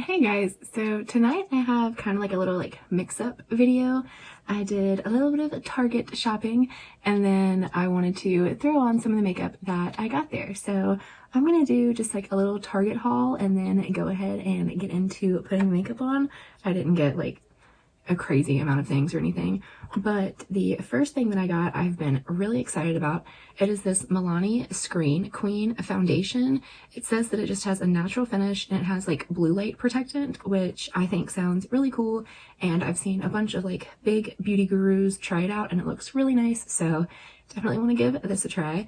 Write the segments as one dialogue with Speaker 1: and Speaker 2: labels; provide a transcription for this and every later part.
Speaker 1: Hey guys, so tonight I have kind of like a little mix-up video. I did a little bit of Target shopping and then I wanted to throw on some of the makeup that I got there. So I'm gonna do just like a little Target haul and then go ahead and get into putting makeup on. I didn't get like a crazy amount of things or anything, but the first thing that I got I've been really excited about. It is this Milani Screen Queen foundation. It says that it just has a natural finish and it has like blue light protectant, which I think sounds really cool, and I've seen a bunch of like big beauty gurus try it out and it looks really nice, so definitely want to give this a try.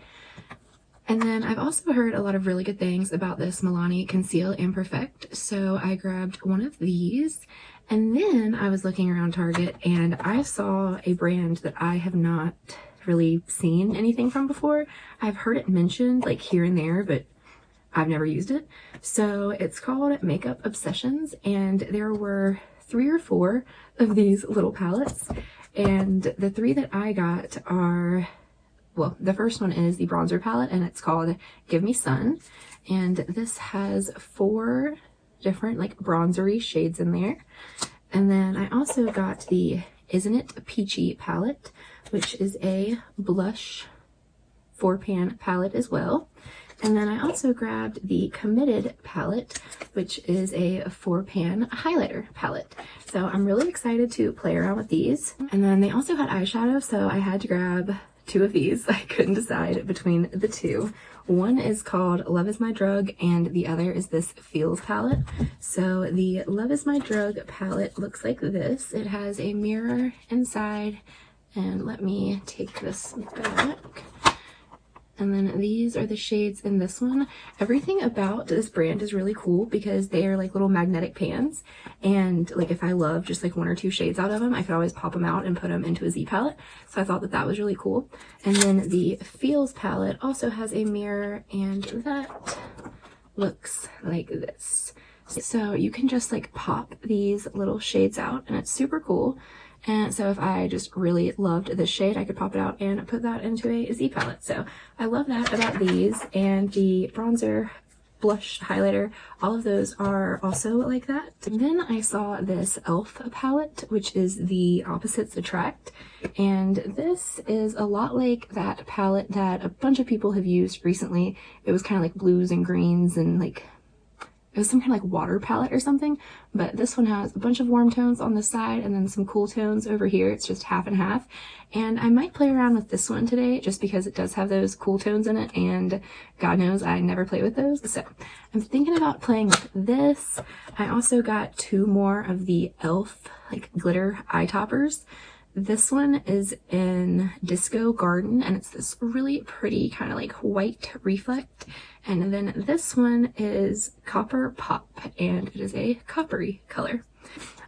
Speaker 1: And then I've also heard a lot of really good things about this Milani Conceal Imperfect, so I grabbed one of these. And then I was looking around Target and I saw a brand that I have not really seen anything from before. I've heard it mentioned like here and there, but I've never used it. So it's called Makeupobsessions, and there were 3 or 4 of these little palettes. And the 3 that I got are, well, the first one is the bronzer palette and it's called Give Me Sun. And this has 4 different like bronzery shades in there. And then I also got the Isn't It Peachy palette, which is a blush 4-pan palette as well. And then I also grabbed the Committed palette, which is a 4-pan highlighter palette. So I'm really excited to play around with these. And then they also had eyeshadow, so I had to grab 2 of these. I couldn't decide between the 2. One is called Love Is My Drug and the other is this Feels palette. So the Love Is My Drug palette looks like this. It has a mirror inside, and let me take this back. And then these are the shades in this one. Everything about this brand is really cool because they are like little magnetic pans. And like if I love just like 1 or 2 shades out of them, I could always pop them out and put them into a Z palette. So I thought that that was really cool. And then the Feels palette also has a mirror, and that looks like this. So you can just like pop these little shades out and it's super cool. And so if I just really loved this shade, I could pop it out and put that into a Z palette. So I love that about these. And the bronzer, blush, highlighter, all of those are also like that. And then I saw this e.l.f. palette, which is the Opposites Attract. And this is a lot like that palette that a bunch of people have used recently. It was kind of like blues and greens and like it was some kind of like water palette or something, but this one has a bunch of warm tones on the side and then some cool tones over here. It's just half and half. And I might play around with this one today just because it does have those cool tones in it, and God knows I never play with those. So I'm thinking about playing with this. I also got 2 more of the e.l.f. like glitter eye toppers. This one is in Disco Garden and it's this really pretty kind of like white reflect. And then this one is Copper Pop and it is a coppery color.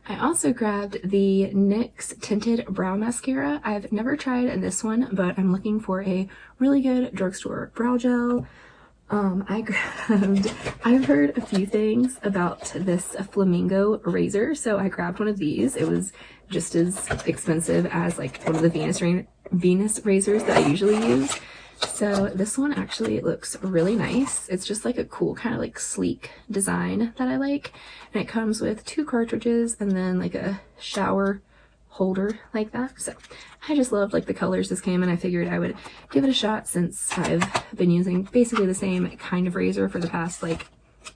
Speaker 1: I also grabbed the NYX Tinted Brow Mascara. I've never tried this one, but I'm looking for a really good drugstore brow gel. I've heard a few things about this Flamingo razor, so I grabbed one of these. It was just as expensive as like one of the Venus razors that I usually use. So this one actually looks really nice. It's just like a cool kind of like sleek design that I like. And it comes with 2 cartridges and then like a shower holder like that. So I just loved like the colors this came in. I figured I would give it a shot since I've been using basically the same kind of razor for the past like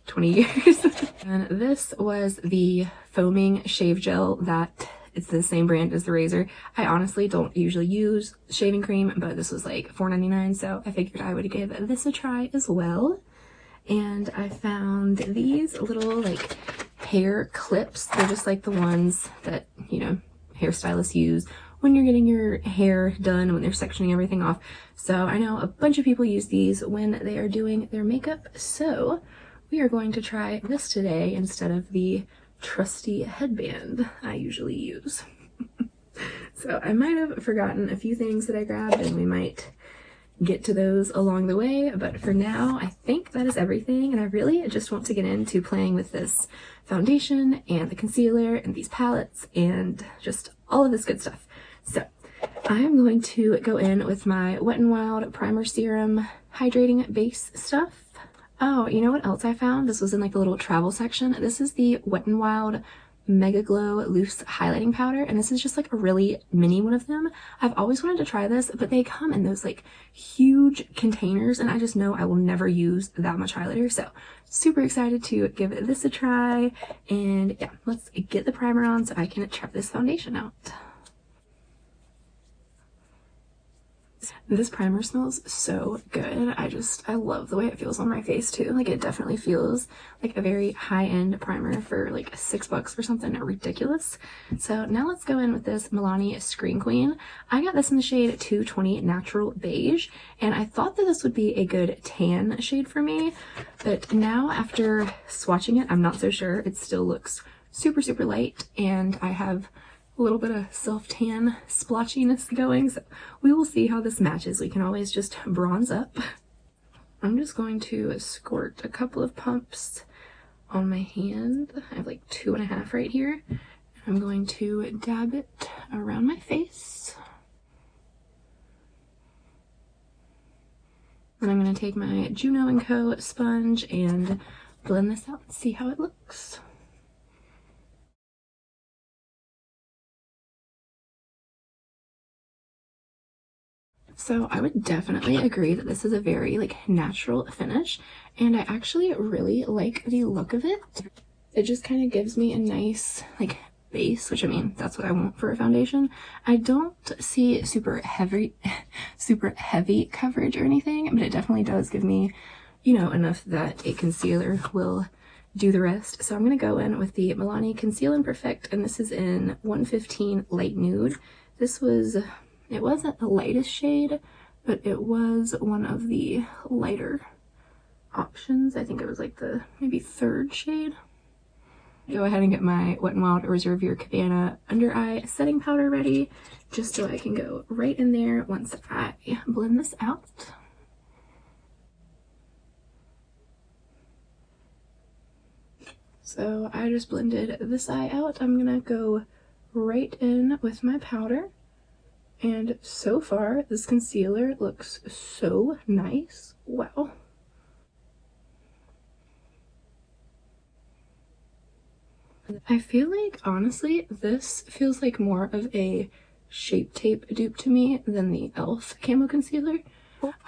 Speaker 1: 20 years. And this was the foaming shave gel that it's the same brand as the razor. I honestly don't usually use shaving cream, but this was like $4.99, so I figured I would give this a try as well. And I found these little like hair clips. They're just like the ones that, you know, hairstylists use when you're getting your hair done, when they're sectioning everything off. So I know a bunch of people use these when they are doing their makeup, so we are going to try this today instead of the trusty headband I usually use. So I might have forgotten a few things that I grabbed and we might get to those along the way, but for now I think that is everything, and I really just want to get into playing with this foundation and the concealer and these palettes and just all of this good stuff. So I'm going to go in with my Wet n Wild Primer Serum Hydrating Base stuff. Oh, you know what else I found? This was in like the little travel section. This is the Wet n Wild Mega Glow Loose Highlighting Powder, and this is just like a really mini one of them. I've always wanted to try this, but they come in those like huge containers, and I just know I will never use that much highlighter, so super excited to give this a try. And yeah, let's get the primer on so I can try this foundation out. This primer smells so good. I love the way it feels on my face too. Like, it definitely feels like a very high-end primer for like $6 or something ridiculous. So now let's go in with this Milani Screen Queen. I got this in the shade 220 Natural Beige, and I thought that this would be a good tan shade for me, but now after swatching it, I'm not so sure. It still looks super, super light, and I have a little bit of self-tan splotchiness going, so we will see how this matches. We can always just bronze up. I'm just going to squirt a couple of pumps on my hand. I have like 2.5 right here. I'm going to dab it around my face. And I'm going to take my Juno & Co. sponge and blend this out and see how it looks. So I would definitely agree that this is a very like natural finish, and I actually really like the look of it. It just kind of gives me a nice like base, which I mean, that's what I want for a foundation. I don't see super heavy coverage or anything, but it definitely does give me, you know, enough that a concealer will do the rest. So I'm going to go in with the Milani Conceal Imperfect, and this is in 115 Light Nude. It wasn't the lightest shade, but it was one of the lighter options. I think it was like the maybe 3rd shade. Go ahead and get my Wet n Wild Reserve Your Cabana Under Eye Setting Powder ready, just so I can go right in there once I blend this out. So I just blended this eye out. I'm gonna go right in with my powder. And so far, this concealer looks so nice. Wow. I feel like, honestly, this feels like more of a Shape Tape dupe to me than the e.l.f. Camo Concealer.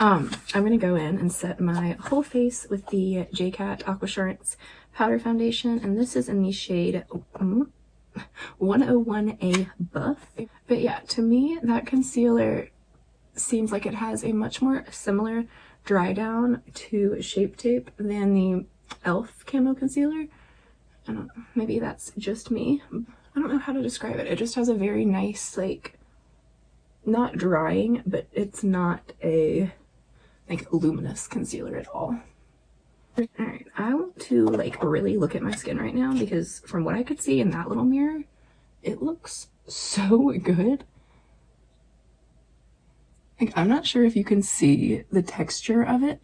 Speaker 1: I'm gonna go in and set my whole face with the JCat Aquassurance Powder Foundation, and this is in the shade 101A Buff. But yeah, to me that concealer seems like it has a much more similar dry down to Shape Tape than the e.l.f. Camo Concealer. I don't know, maybe that's just me. I don't know how to describe it. It just has a very nice, like, not drying, but it's not a like luminous concealer at all. Alright, I want to like really look at my skin right now, because from what I could see in that little mirror, it looks so good. Like, I'm not sure if you can see the texture of it,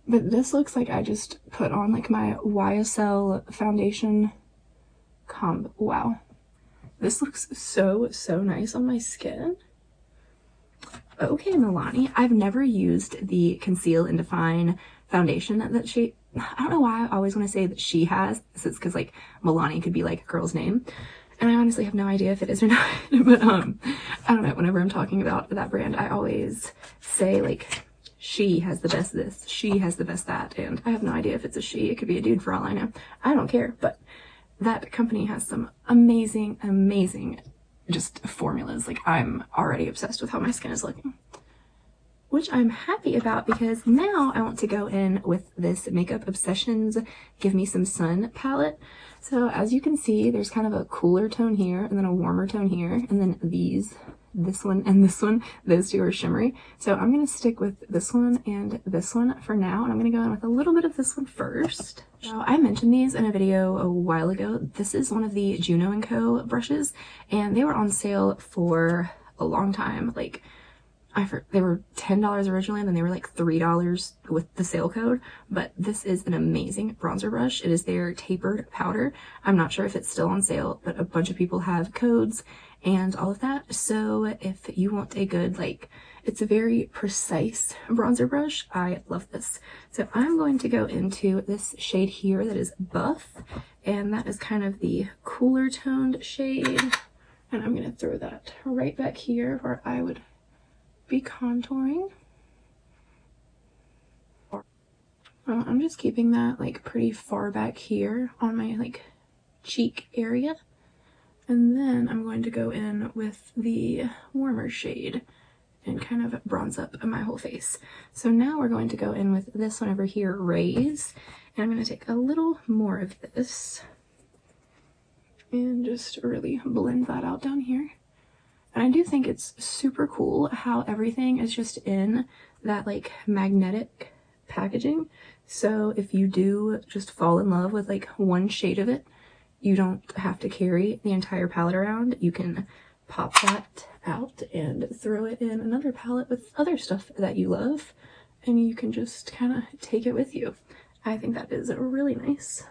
Speaker 1: but this looks like I just put on like my YSL foundation combo. Wow. This looks so, so nice on my skin. Okay, Milani, I've never used the Conceal and Define foundation that she, I don't know why I always want to say that she has. It's because like Milani could be like a girl's name, and I honestly have no idea if it is or not. But I don't know, whenever I'm talking about that brand, I always say like, she has the best this, she has the best that, and I have no idea if it's a she. It could be a dude for all I know. I don't care, but that company has some amazing, amazing just formulas. Like, I'm already obsessed with how my skin is looking, which I'm happy about, because now I want to go in with this Makeup Obsessions Give Me Some Sun palette. So as you can see, there's kind of a cooler tone here, and then a warmer tone here, and then this one and this one, those two are shimmery. So I'm going to stick with this one and this one for now, and I'm going to go in with a little bit of this one first. So I mentioned these in a video a while ago. This is one of the Juno & Co. brushes, and they were on sale for a long time, like they were $10 originally, and then they were like $3 with the sale code. But this is an amazing bronzer brush. It is their tapered powder. I'm not sure if it's still on sale, but a bunch of people have codes and all of that. So if you want a good, like, it's a very precise bronzer brush, I love this. So I'm going to go into this shade here that is Buff, and that is kind of the cooler toned shade. And I'm going to throw that right back here where I would be contouring. I'm just keeping that like pretty far back here on my like cheek area. And then I'm going to go in with the warmer shade and kind of bronze up my whole face. So now we're going to go in with this one over here, Raise. And I'm going to take a little more of this and just really blend that out down here. And I do think it's super cool how everything is just in that like magnetic packaging. So if you do just fall in love with like one shade of it, you don't have to carry the entire palette around. You can pop that out and throw it in another palette with other stuff that you love, and you can just kind of take it with you. I think that is really nice.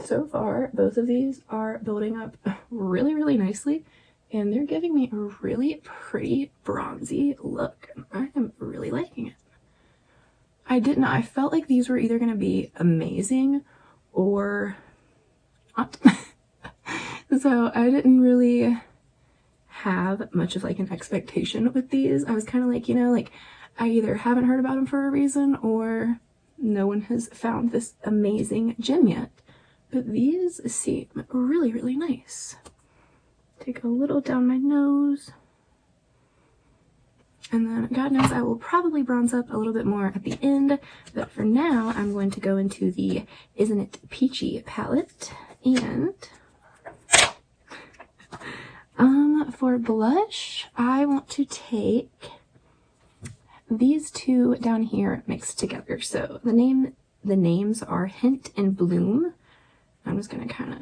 Speaker 1: So far, both of these are building up really, really nicely, and they're giving me a really pretty bronzy look, and I am really liking it. I felt like these were either going to be amazing or not. So I didn't really have much of like an expectation with these. I was kind of like, you know, like I either haven't heard about them for a reason or no one has found this amazing gem yet. But these seem really, really nice. Take a little down my nose. And then, God knows, I will probably bronze up a little bit more at the end. But for now, I'm going to go into the Isn't It Peachy palette. And for blush, I want to take these two down here mixed together. So the names are Hint and Bloom. I'm just going to kind of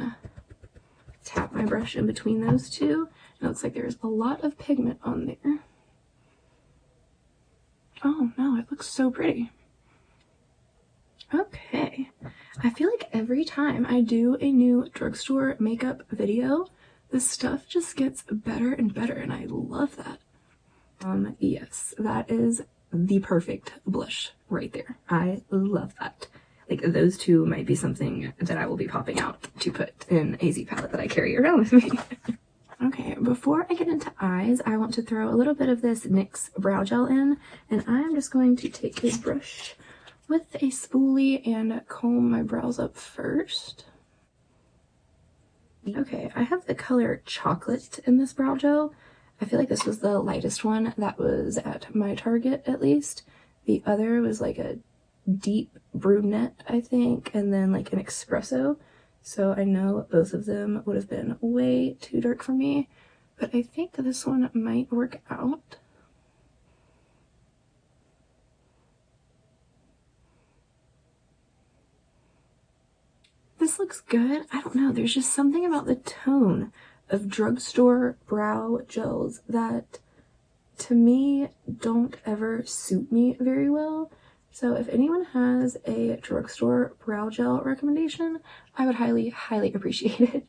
Speaker 1: tap my brush in between those two. It looks like there's a lot of pigment on there. Oh no, it looks so pretty. Okay, I feel like every time I do a new drugstore makeup video, this stuff just gets better and better, and I love that. Yes, that is the perfect blush right there. I love that. Like, those two might be something that I will be popping out to put in a Z palette that I carry around with me. Okay, before I get into eyes, I want to throw a little bit of this NYX Brow Gel in, and I'm just going to take this brush with a spoolie and comb my brows up first. Okay, I have the color Chocolate in this brow gel. I feel like this was the lightest one that was at my Target, at least. The other was like a deep brunette, I think, and then like an espresso. So I know both of them would have been way too dark for me, but I think this one might work out. This looks good. I don't know, there's just something about the tone of drugstore brow gels that to me don't ever suit me very well. So if anyone has a drugstore brow gel recommendation, I would highly, highly appreciate it.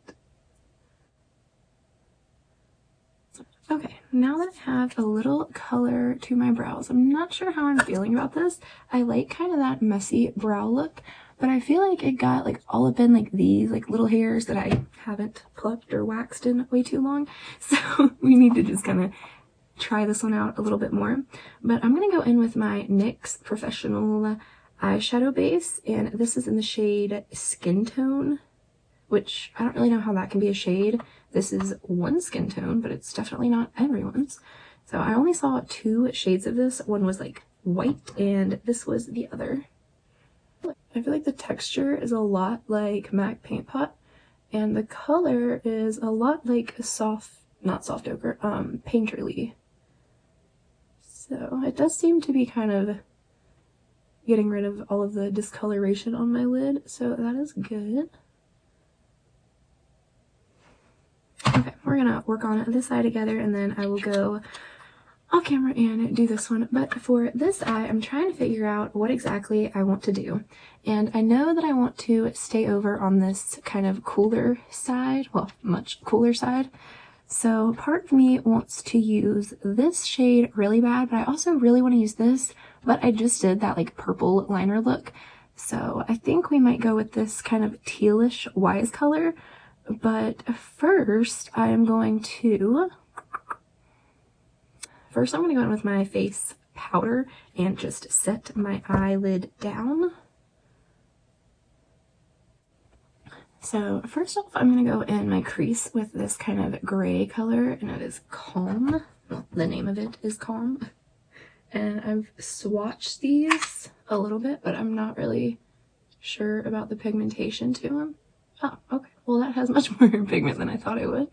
Speaker 1: Okay, now that I have a little color to my brows, I'm not sure how I'm feeling about this. I like kind of that messy brow look, but I feel like it got like all up in like these like little hairs that I haven't plucked or waxed in way too long. So we need to just kind of try this one out a little bit more. But I'm going to go in with my NYX Professional eyeshadow base, and this is in the shade Skin Tone, which I don't really know how that can be a shade. This is one skin tone, but it's definitely not everyone's. So I only saw 2 shades of this. One was like white, and this was the other. I feel like the texture is a lot like MAC Paint Pot, and the color is a lot like not soft ochre, painterly. So it does seem to be kind of getting rid of all of the discoloration on my lid, so that is good. Okay, we're we're gonna work on this eye together, and then I will go off camera and do this one. But for this eye, I'm trying to figure out what exactly I want to do. And I know that I want to stay over on this kind of cooler side, well, much cooler side. So part of me wants to use this shade really bad, but I also really want to use this, but I just did that like purple liner look. So I think we might go with this kind of tealish wise color. But first I'm going to go in with my face powder and just set my eyelid down. So first off, I'm going to go in my crease with this kind of gray color, and it is Calm. Well, the name of it is Calm. And I've swatched these a little bit, but I'm not really sure about the pigmentation to them. Oh, okay. Well, that has much more pigment than I thought it would.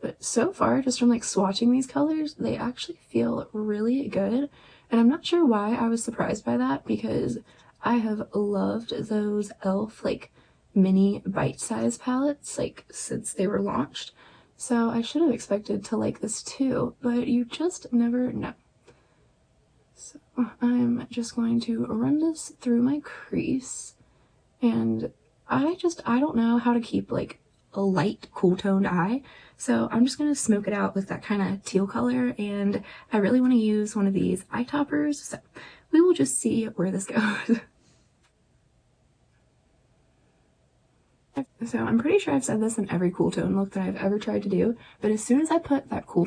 Speaker 1: But so far, just from like swatching these colors, they actually feel really good. And I'm not sure why I was surprised by that, because I have loved those e.l.f. like mini bite-sized palettes like since they were launched. So I should have expected to like this too, but you just never know. So I'm just going to run this through my crease, and I don't know how to keep like a light cool toned eye, so I'm just gonna smoke it out with that kind of teal color, and I really want to use one of these eye toppers, so we will just see where this goes. So I'm pretty sure I've said this in every cool tone look that I've ever tried to do, but as soon as I put that cool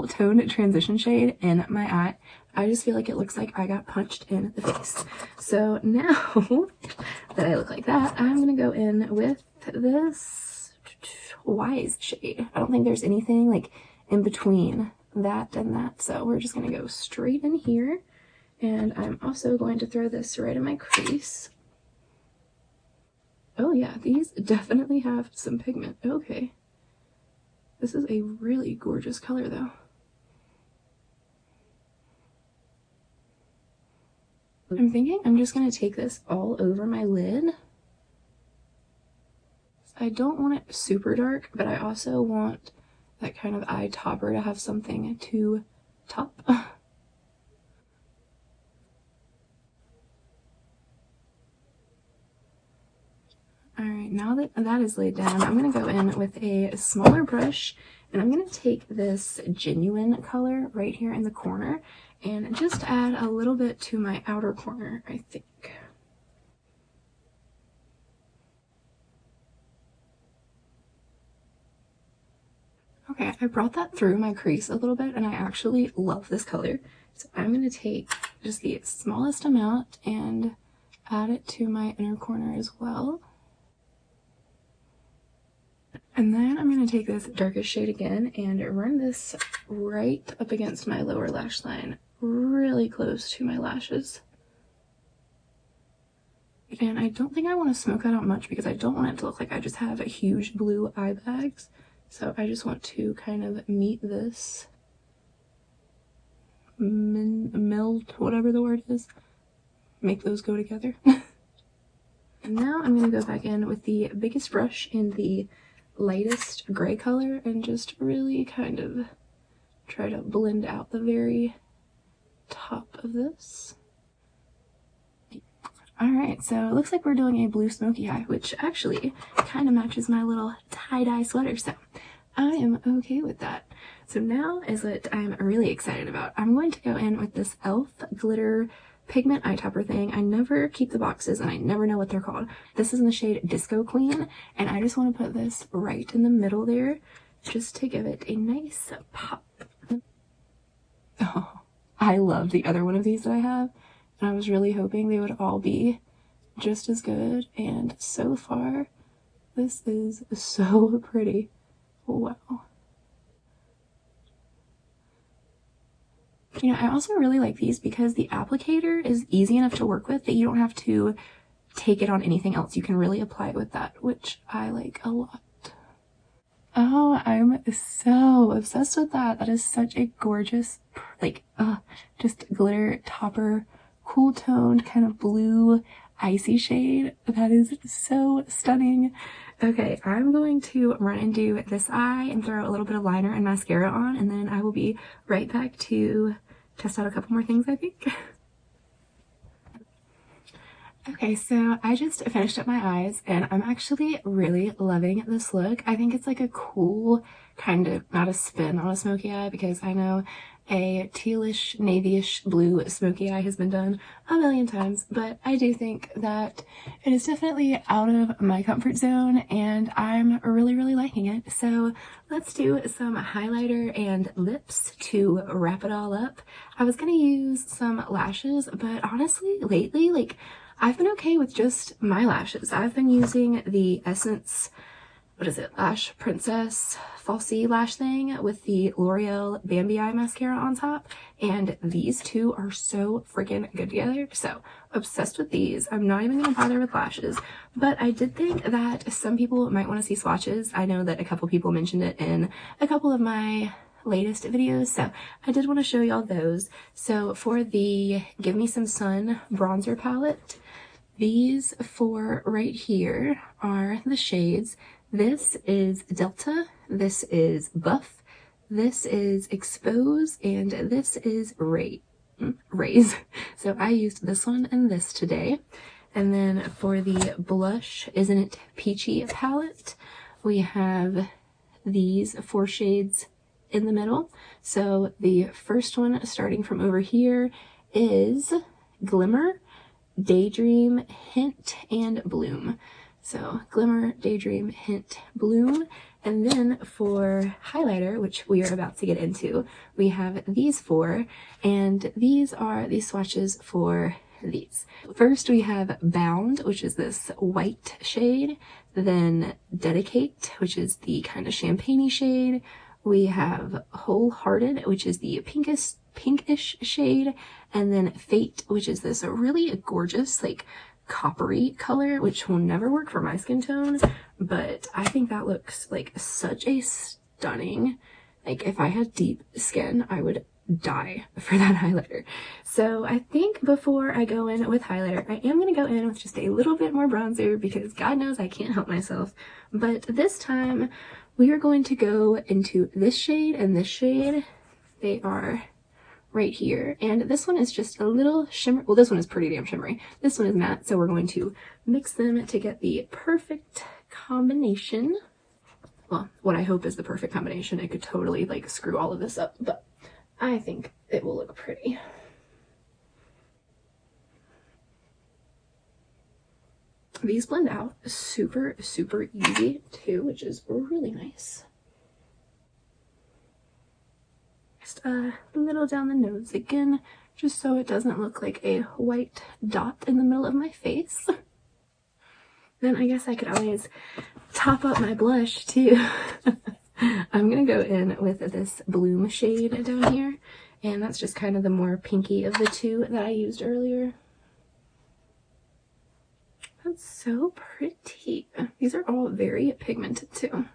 Speaker 1: tone transition shade in my eye, I just feel like it looks like I got punched in the face. So now that I look like that, I'm gonna go in with this Wise shade. I don't think there's anything like in between that and that, so we're just gonna go straight in here. And I'm also going to throw this right in my crease. Oh yeah, these definitely have some pigment. Okay. This is a really gorgeous color though. I'm thinking I'm just going to take this all over my lid. I don't want it super dark, but I also want that kind of eye topper to have something to top. Alright, now that that is laid down, I'm going to go in with a smaller brush, and I'm going to take this Genuine color right here in the corner and just add a little bit to my outer corner, I think. Okay, I brought that through my crease a little bit, and I actually love this color. So I'm going to take just the smallest amount and add it to my inner corner as well. And then I'm going to take this darkest shade again and run this right up against my lower lash line, really close to my lashes. And I don't think I want to smoke that out much because I don't want it to look like I just have huge blue eye bags. So I just want to kind of meet this, meld, whatever the word is, make those go together. And now I'm going to go back in with the biggest brush in the lightest gray color and just really kind of try to blend out the very top of this. Alright, so it looks like we're doing a blue smoky eye, which actually kind of matches my little tie-dye sweater, so I am okay with that. So now is what I'm really excited about. I'm going to go in with this e.l.f. Glitter Pigment eye topper thing. I never keep the boxes and I never know what they're called. This is in the shade Disco Queen, and I just want to put this right in the middle there just to give it a nice pop. Oh, I love the other one of these that I have, and I was really hoping they would all be just as good, and so far this is so pretty. Wow. You know, I also really like these because the applicator is easy enough to work with that you don't have to take it on anything else. You can really apply it with that, which I like a lot. Oh, I'm so obsessed with that. That is such a gorgeous, like, just glitter topper, cool toned kind of blue icy shade. That is so stunning. Okay, I'm going to run and do this eye and throw a little bit of liner and mascara on, and then I will be right back to test out a couple more things, I think. Okay, so I just finished up my eyes and I'm actually really loving this look. I think it's like a cool kind of, not a spin on a smoky eye, because I know a tealish, navyish blue smoky eye has been done a million times, but I do think that it is definitely out of my comfort zone and I'm really, really liking it. So let's do some highlighter and lips to wrap it all up. I was gonna use some lashes, but honestly, lately, like, I've been okay with just my lashes. I've been using the Essence, what is it, Lash Princess Falsy lash thing with the L'Oreal Bambi Eye mascara on top, and these two are so freaking good together. So obsessed with these. I'm not even gonna bother with lashes, but I did think that some people might want to see swatches. I know that a couple people mentioned it in a couple of my latest videos, so I did want to show y'all those. So for the Give Me Some Sun bronzer palette, these four right here are the shades. This is Delta, this is Buff, this is Expose, and this is Raise. So I used this one and this today. And then for the blush, Isn't It Peachy palette, we have these four shades in the middle. So the first one starting from over here is Glimmer, Daydream, Hint, and Bloom. So Glimmer, Daydream, Hint, Bloom. And then for highlighter, which we are about to get into, we have these four, and these are the swatches for these. First we have Bound, which is this white shade, then Dedicate, which is the kind of champagne-y shade. We have Wholehearted, which is the pinkish shade, and then Fate, which is this really gorgeous, like, coppery color, which will never work for my skin tone, but I think that looks like such a stunning, like, if I had deep skin, I would die for that highlighter. So I think before I go in with highlighter, I am going to go in with just a little bit more bronzer, because God knows I can't help myself. But this time we are going to go into this shade and this shade. They are right here, and this one is just a little shimmer. Well, this one is pretty damn shimmery. This one is matte, so we're going to mix them to get the perfect combination. Well, what I hope is the perfect combination. It could totally, like, screw all of this up, but I think it will look pretty. These blend out super, super easy too, which is really nice. Just a little down the nose again, just so it doesn't look like a white dot in the middle of my face. Then I guess I could always top up my blush too. I'm gonna go in with this Bloom shade down here, and that's just kind of the more pinky of the two that I used earlier. That's so pretty. These are all very pigmented too.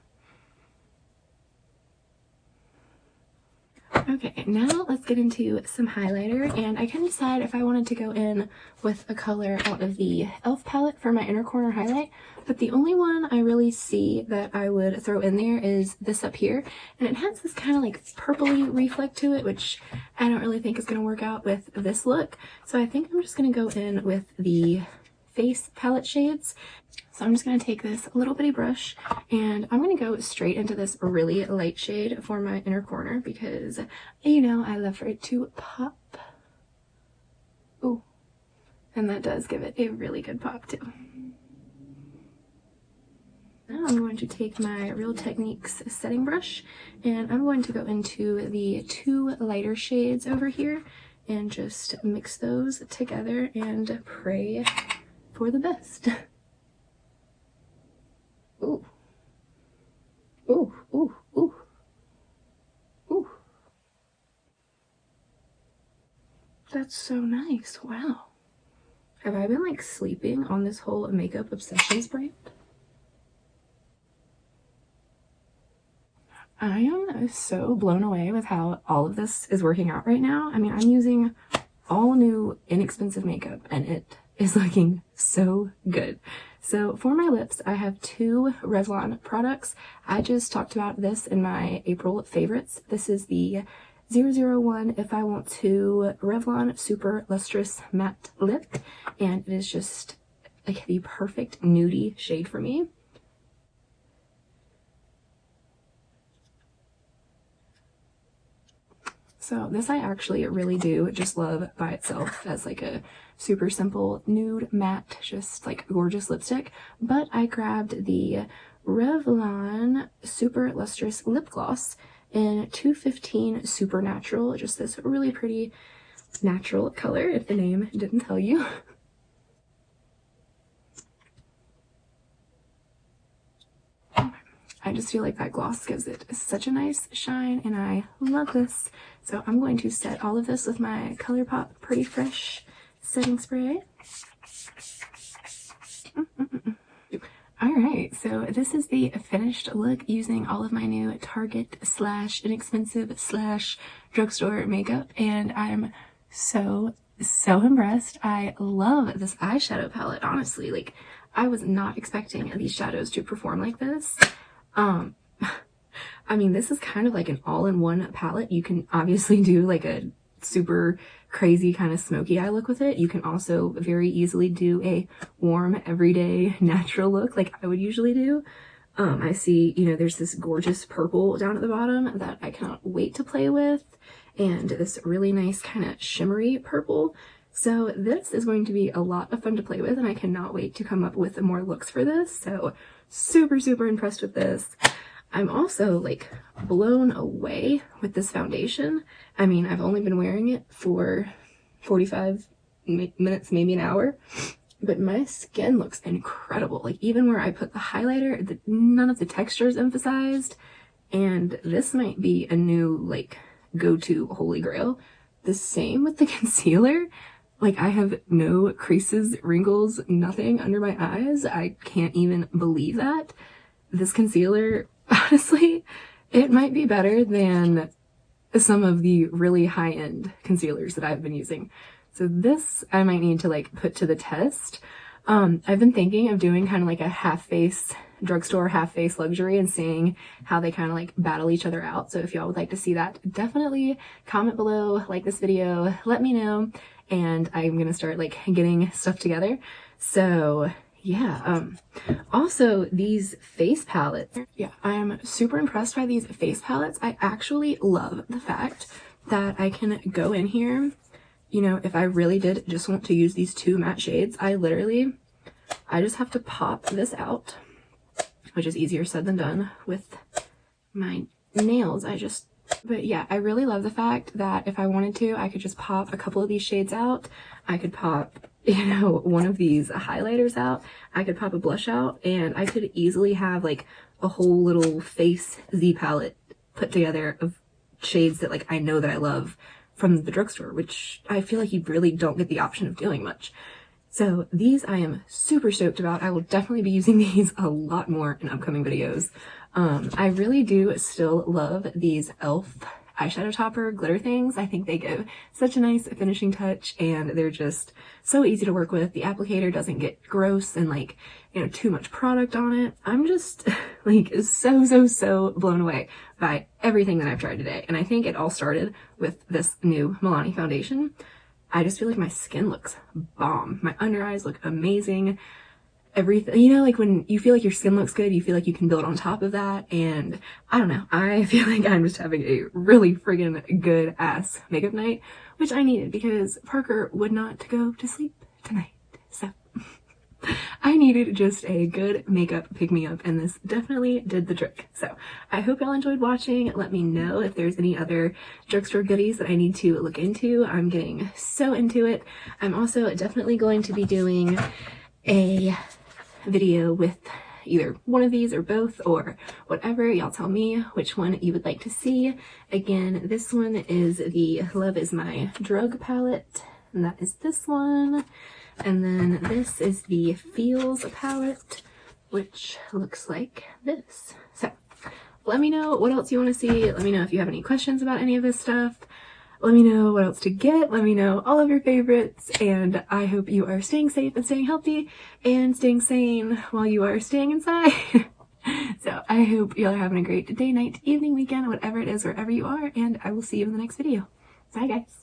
Speaker 1: Okay, now let's get into some highlighter, and I can decide if I wanted to go in with a color out of the e.l.f. palette for my inner corner highlight, but the only one I really see that I would throw in there is this up here, and it has this kind of like purpley reflect to it, which I don't really think is going to work out with this look, so I think I'm just going to go in with the face palette shades. So I'm just going to take this little bitty brush and I'm going to go straight into this really light shade for my inner corner, because, you know, I love for it to pop. Ooh, and that does give it a really good pop too. Now I'm going to take my Real Techniques setting brush and I'm going to go into the two lighter shades over here and just mix those together and pray for the best. Ooh. Ooh, ooh, ooh. Ooh. That's so nice. Wow. Have I been like sleeping on this whole Makeup Obsessions brand? I am so blown away with how all of this is working out right now. I mean, I'm using all new inexpensive makeup and it is looking so good. So for my lips, I have two Revlon products. I just talked about this in my April favorites. This is the 001 If I Want To Revlon Super Lustrous Matte Lip, and it is just like the perfect nudie shade for me. So this I actually really do just love by itself as like a super simple nude matte, just like gorgeous lipstick. But I grabbed the Revlon Super Lustrous Lip Gloss in 215 Supernatural, just this really pretty natural color, if the name didn't tell you. I just feel like that gloss gives it such a nice shine, and I love this. So I'm going to set all of this with my ColourPop Pretty Fresh setting spray. Alright, so this is the finished look using all of my new Target / inexpensive / drugstore makeup, and I'm so impressed. I love this eyeshadow palette, honestly. Like, I was not expecting these shadows to perform like this. I mean, this is kind of like an all-in-one palette. You can obviously do like a super crazy kind of smoky eye look with it. You can also very easily do a warm, everyday, natural look like I would usually do. I see, you know, there's this gorgeous purple down at the bottom that I cannot wait to play with, and this really nice kind of shimmery purple. So this is going to be a lot of fun to play with, and I cannot wait to come up with more looks for this. So super impressed with this. I'm also like blown away with this foundation. I mean, I've only been wearing it for 45 minutes, maybe an hour, but my skin looks incredible. Like, even where I put the highlighter, none of the texture is emphasized, and this might be a new like go-to holy grail. The same with the concealer. Like, I have no creases, wrinkles, nothing under my eyes. I can't even believe that. This concealer, honestly, it might be better than some of the really high-end concealers that I've been using. So this I might need to like put to the test. I've been thinking of doing kind of like a half-face drugstore, half-face luxury, and seeing how they kind of like battle each other out. So if y'all would like to see that, definitely comment below, like this video, let me know, and I'm gonna start like getting stuff together. So yeah, also these face palettes. Yeah, I'm super impressed by these face palettes. I actually love the fact that I can go in here, you know, if I really did just want to use these two matte shades, I just have to pop this out, which is easier said than done with my nails. But yeah, I really love the fact that if I wanted to, I could just pop a couple of these shades out. I could pop, you know, one of these highlighters out. I could pop a blush out, and I could easily have like a whole little face Z palette put together of shades that like I know that I love from the drugstore, which I feel like you really don't get the option of doing much. So these I am super stoked about. I will definitely be using these a lot more in upcoming videos. I really do still love these e.l.f. eyeshadow topper glitter things. I think they give such a nice finishing touch, and they're just so easy to work with. The applicator doesn't get gross and like, you know, too much product on it. I'm just like so blown away by everything that I've tried today. And I think it all started with this new Milani foundation. I just feel like my skin looks bomb. My under eyes look amazing. Everything, you know, like when you feel like your skin looks good, you feel like you can build on top of that. And I don't know, I feel like I'm just having a really friggin' good ass makeup night, which I needed because Parker would not go to sleep tonight. So I needed just a good makeup pick-me-up, and this definitely did the trick. So I hope y'all enjoyed watching. Let me know if there's any other drugstore goodies that I need to look into. I'm getting so into it. I'm also definitely going to be doing a video with either one of these or both or whatever. Y'all tell me which one you would like to see. Again, this one is the Love Is My Drug palette, and that is this one. And then this is the Feels palette, which looks like this. So let me know what else you want to see. Let me know if you have any questions about any of this stuff. Let me know what else to get. Let me know all of your favorites, and I hope you are staying safe and staying healthy and staying sane while you are staying inside. So I hope y'all are having a great day, night, evening, weekend, whatever it is, wherever you are, and I will see you in the next video. Bye, guys.